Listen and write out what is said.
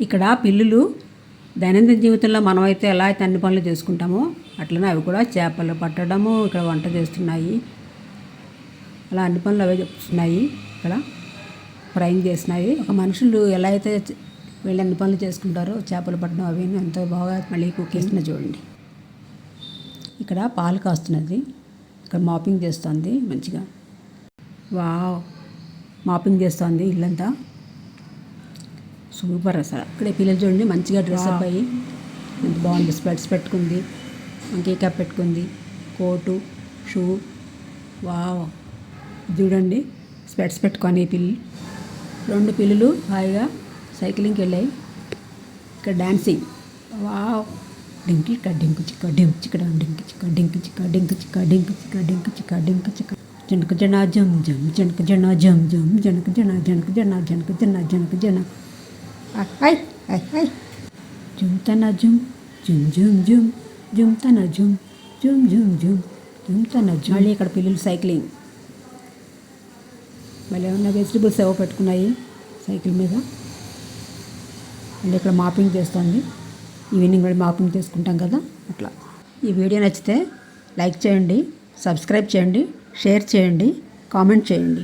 ఇక్కడ పిల్లులు దైనందిన జీవితంలో మనమైతే ఎలా అయితే అన్ని పనులు చేసుకుంటామో అట్లనే అవి కూడా చేపలు పట్టడము, ఇక్కడ వంట చేస్తున్నాయి. అలా అన్ని పనులు అవే చేస్తున్నాయి. ఇక్కడ ఫ్రైయింగ్ చేస్తున్నాయి. ఒక మనుషులు ఎలా అయితే వీళ్ళు అన్ని పనులు చేసుకుంటారో చేపలు పట్టడం అవి ఎంతో బాగా మళ్ళీ కుకింగ్ చూడండి. ఇక్కడ పాలు కాస్తున్నది. ఇక్కడ మాపింగ్ చేస్తుంది మంచిగా. వావ్, మాపింగ్ చేస్తుంది ఇల్లంతా. సూపర్ అసలు. ఇక్కడ పిల్లలు చూడండి మంచిగా డ్రెస్ అప్ అయ్యి ఎంత బాగుంది. స్పెట్స్ పెట్టుకుంది, మంకీ క్యాప్ పెట్టుకుంది, కోటు, షూ. వావ్, చూడండి స్పెట్స్ పెట్టుకొని రెండు పిల్లలు హాయిగా సైక్లింగ్కి వెళ్ళాయి. ఇక్కడ డాన్సింగ్. వావ్, డింకి చిక్క డింకు చిక్క డింక్ చిక్క డింకి చిక్క డింకి చిక్క డింకు చిక్క డింకు చిక్క డింకు చిక్క డింకు చిక్క జనక జన జం జం జనక జన జం జం జనక జన జనక జన జనక జన జనక జన ఐ ఐ ఐ జుమ్ తన జుమ్ జుమ్ జుమ్ జుమ్ జుమ్ తన జుమ్ జుమ్ జుమ్ జుమ్ జుమ్ తన జుమ్. మళ్ళీ ఇక్కడ పిల్లలు సైక్లింగ్. మళ్ళీ ఏమన్నా వెజిటబుల్స్ ఏవో పెట్టుకున్నాయి సైకిల్ మీద. మళ్ళీ ఇక్కడ మాపింగ్ చేస్తుంది. ఈవినింగ్ కూడా మాపింగ్ చేసుకుంటాం కదా అట్లా. ఈ వీడియో నచ్చితే లైక్ చేయండి, సబ్స్క్రైబ్ చేయండి, షేర్ చేయండి, కామెంట్ చేయండి.